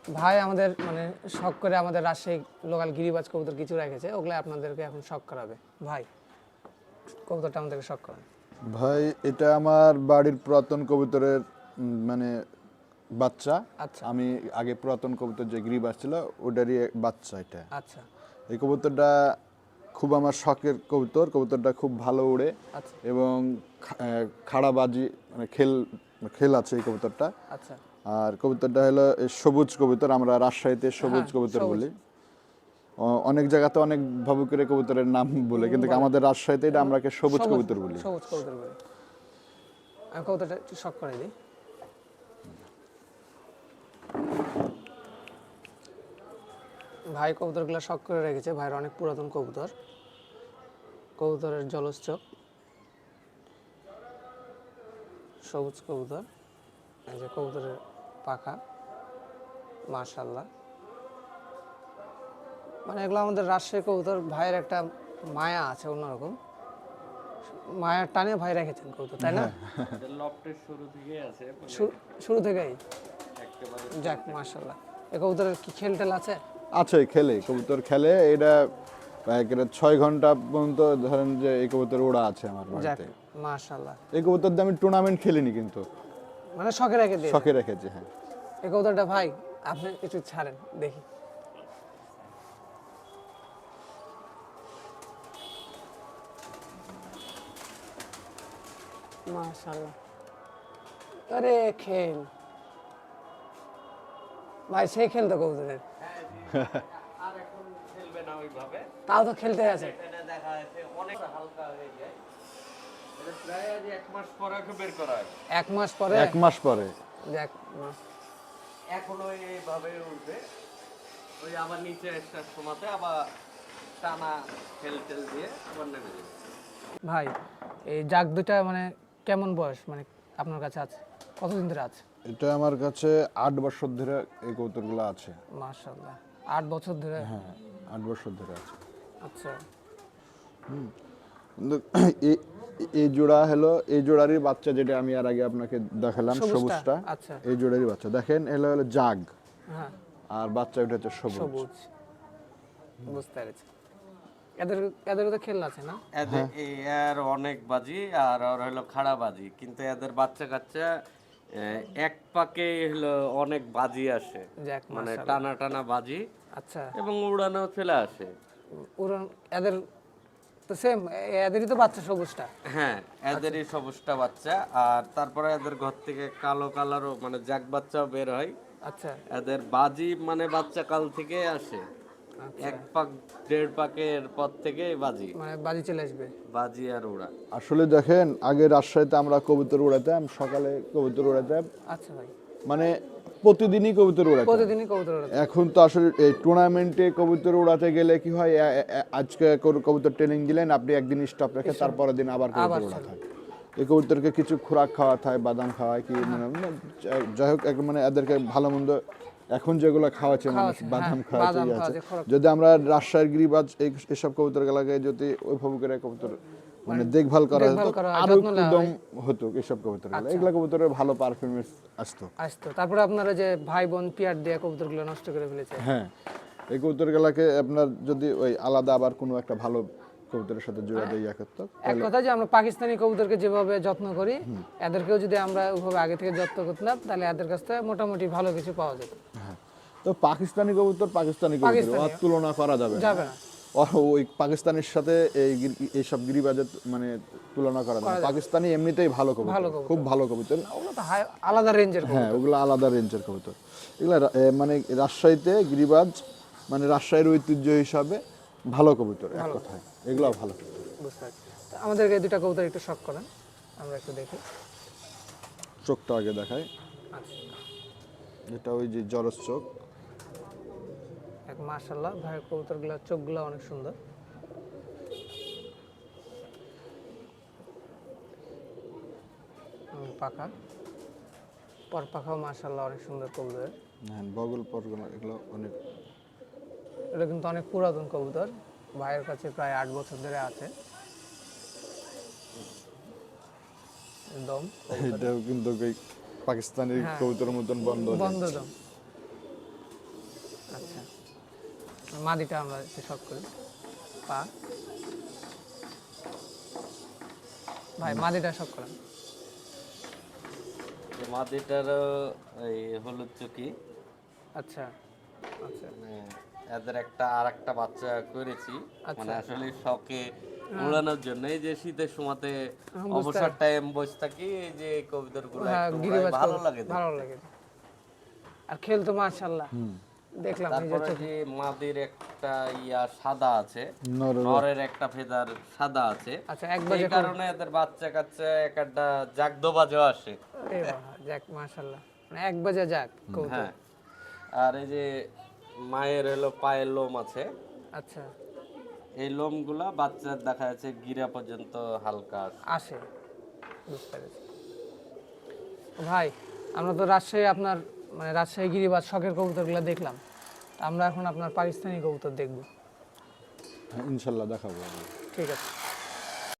ভাই আমাদের মানে শখ করে আমাদের রাজশাহী লোকাল গিরিবাজ কবুতর কিছু রেখেছে, ওগুলো আপনাদেরকে এখন শখ করাবে। ভাই কবুতরটা আমাদেরকে শখ করান। ভাই এটা আমার বাড়ির পুরাতন কবুতরের মানে বাচ্চা। আচ্ছা আমি আগে পুরাতন কবুতর যে গিরিবাজ ছিল ওটারই বাচ্চা এটা। আচ্ছা এই কবুতরটা খুব আমার শখের কবুতর। কবুতরটা খুব ভালো উড়ে আচ্ছা এবং খাড়াবাজি মানে খেল আছে এই কবুতরটা। আচ্ছা। আর কবুতরটা হলো এই সবুজ কবুতর, আমরা রাজশাহীতে সবুজ হ্যাঁ, কবুতর সবুজ। বলি। অনেক জায়গাতে অনেক ভাবে করে কবুতরের নাম বলে, কিন্তু বলে। আমাদের রাজশাহীতে এটা আমরা সবুজ সবুজ কবুতর বলি। সবুজ কবুতর বলে। আমি কবুতরটা একটু শখ করে দিই। ভাই কবুতরগুলো শখ করে রেখেছে, ভাইয়ের অনেক পুরাতন কবুতর। কবুতরের জলজ চোখ, সবুজ কবুতর, এই যে কবুতরের পাখা, মাশাআল্লাহ। মানে এগুলো আমাদের রাজশাহী কবুতর। ভাইয়ের একটা মায়া আছে অন্যরকম, মায়ার টানে ভাই রেখেছেন কবুতর, তাই না? লফটের শুরু থেকেই আছে শুরু থেকেই। একেবারে। যাক মাশাআল্লাহ। এই কবুতরের কি খেল টেল আছে? আছে, খেলে কবুতর খেলে। এটা একেবারে 6 ঘন্টা পর্যন্ত ধরেন যে এই কবুতর ওড়া আছে আমার যাক বাড়িতে। মাশাআল্লাহ। এই কবুতর দিয়ে আমি টুর্নামেন্ট খেলিনি, কিন্তু মানে শখে রেখে দিয়ে শখে রেখেছি। হ্যাঁ, এই কবুতরটা ভাই আপনি একটু ছাড়েন দেখি। মাশাআল্লাহ। আরে খেল ভাই, সেই খেল তো কবুতরের। আর এখন খেলবে না ওইভাবে, তাও তো খেলতে আছে। এটা দেখা যাচ্ছে অনেক হালকা হয়ে যায়। এটা প্রায় আজ 1 মাস পরে ওকে বের করা হয়। 1 মাস পরে। 1 মাস পরে। দেখ এখনো এইভাবে উঠবে, ওই আবার নিচে আসার সময়তে আবার টানা খেল দিয়ে আবার নেমে যাবে। ভাই এই জাগ দুটা মানে কেমন বয়স মানে আপনার কাছে আছে, কতদিন ধরে আছে? এটা আমার কাছে 8 বছর ধরে এই কবুতরগুলো আছে। মাশাআল্লাহ, 8 বছর ধরে। হ্যাঁ, 8 বছর ধরে আছে। আচ্ছা কিন্তু এই জোড়া হলো এই জোড়ারই বাচ্চা, যেটা আমি আর আগে আপনাকে দেখালাম সবুজটা। আচ্ছা এই জোড়ারই বাচ্চা দেখেন, হলো জাগ। হ্যাঁ, আর বাচ্চা ওটা হচ্ছে সবুজ। সবুজ। বুঝতে পেরেছি। এদের তো খেল আছে না? এদের এর অনেক বাজি আর ওর হলো খাড়া বাজি, কিন্তু এদের বাচ্চা কাচ্চা এক পাকে হলো অনেক বাজি আসে, যাক মানে মাশাআল্লাহ। টানা টানা বাজি আচ্ছা এবং উড়ানো চলে আসে। উড়ন এদের তো সেম, এদেরই তো বাচ্চা সবুজটা। হ্যাঁ, এদেরই সবুজটা বাচ্চা। আর তারপরে এদের ঘর থেকে কালো কালারও মানে জাগ বাচ্চাও বের হয়। আচ্ছা এদের বাজি মানে বাচ্চা কাল থেকে আসে, আচ্ছা। 1 পাক 1.5 পাকের পর থেকে বাজি মানে বাজি চলে আসবে। বাজি আর উড়া। আসলে দেখেন, আগে রাজশাহীতে আমরা কবুতর উড়াতাম, সকালে কবুতর উড়াতাম, আচ্ছা ভাই, মানে প্রতিদিনই কবুতর উড়াতাম। প্রতিদিনই কবুতর ওড়াতে। এখন তো আসলে এই টুর্নামেন্টে কবুতর উড়াতে গেলে কি হয়, আজকে কবুতর ট্রেনিং দিলেন, আপনি একদিন স্টপ রেখে তারপরের দিন আবার কবুতর উড়াতে হয়। এই কবুতরকে কিছু খোরাক খাওয়াতে হয়, বাদাম খাওয়ায় কি মানে যাই হোক, মানে এদেরকে ভালো মন্দ এখন যেগুলো খাওয়াচ্ছে মানুষ, বাদাম খাওয়াচ্ছে বাদাম আছে। খাওয়াচ্ছে, খোরাক। যদি আমরা রাজশাহীর গিরিবাজ এইসব কবুতর গুলাকে যদি ওইভাবে করে কবুতর মানে দেখভাল করা দেখভাল হতো, করা হয়, আরো যত্ন একটু নেওয়া দম হয়। হতো এইসব কবুতর গুলো। আচ্ছা। এগুলা কবুতরের ভালো পারফরমেন্স আসতো। আসতো। তারপরে আপনারা যে ভাই বোন পিয়ার দিয়ে কবুতরগুলো নষ্ট করে ফেলেছে। হ্যাঁ, এই কবুতরগুলাকে আপনার যদি ওই আলাদা আবার কোনো একটা ভালো কবুতরের সাথে জোড়া দিয়ে ইয়া করতো, এক কথা যে আমরা পাকিস্তানি কবুতরকে যেভাবে যত্ন করি, এদেরকেও যদি আমরা ওইভাবে আগে থেকে যত্ন করতাম, তাহলে এদের কাছ থেকে মোটামুটি ভালো কিছু পাওয়া যেত। তো পাকিস্তানি কবুতর পাকিস্তানি কবুতর, পাকিস্তানি ওর তুলনা করা যাবে যাবে না। ওই পাকিস্তানের সাথে এইসব গিরিবাজের মানে তুলনা করা যাবে না। পাকিস্তানি এমনিতেই ভালো কবুতর, খুব ভালো কবুতর। ওগুলো তো আলাদা রেঞ্জের হ্যাঁ, কবুতর। ওগুলো আলাদা রেঞ্জের কবুতর। এগুলা মানে রাজশাহীতে গিরিবাজ মানে রাজশাহীর ঐতিহ্য হিসাবে ভালো কবুতর, এক কথায় এগুলো ভালো। বুঝতে পারছি। তো আমাদেরকে দুটা কবুতর একটু শখ করেন, আমরা একটু দেখি। চোখটা আগে দেখায়, আচ্ছা এটা ওই যে জরস চোখ। এক মাশাআল্লাহ, ভাইয়ের কবুতরগুলোর চোখগুলো অনেক সুন্দর। পাখা পর পাখাও মাশাআল্লাহ অনেক সুন্দর কবুতর। হ্যাঁ, বগল পরগুলো এগুলো অনেক। এটা কিন্তু অনেক পুরাতন কবুতর, ভাইয়ের কাছে প্রায় 8 বছর ধরে আছে। দম এটাও কিন্তু ওই পাকিস্তানি কবুতরের মতন বন্ধ বন্ধ নেই। দম। আচ্ছা, মাদিটা আমরা একটু শখ করি, পা। ভাই মাদিটা শখ করেন। যে মাদিটারও এই হলুদ চুকি, আচ্ছা আচ্ছা মানে এদের আর একটা বাচ্চা করেছি, আচ্ছা। মানে আসলে শখে উড়ানোর জন্য। এই যে শীতের সময়তে বুঝতে অবসর টাইম বসে থাকি, এই যে কবুতর গুলো হ্যাঁ, একটু গিরিবাজ ভালো কবুতর, লাগে দেখতে। ভালো লাগে। আর খেলতো মাশাআল্লাহ, দেখলাম এই যে তারপরে যে মাদির একটা সাদা আছে, নরের নরের একটা ফেদার সাদা আছে। আচ্ছা, এক এই বাজে কারণে এদের বাচ্চা কাচ্চা এক একটা জাগদোবাজও আসে। এ বাবা, যাক মাশাআল্লাহ, মানে এক বাজে যাক কবুতর। হ্যাঁ, আর এই যে মায়ের হলো পায়ের লোম আছে, আচ্ছা, এই লোমগুলা বাচ্চার দেখা যাচ্ছে গিরা পর্যন্ত হালকা আসে। আসে, বুঝতে পেরেছি। ভাই আমরা তো রাজশাহী, আপনার মানে রাজশাহী গিরিবাজ শখের কবুতরগুলো দেখলাম, আমরা এখন আপনার পাকিস্তানি কবুতর দেখব। ইনশাল্লাহ দেখাবো। ঠিক আছে।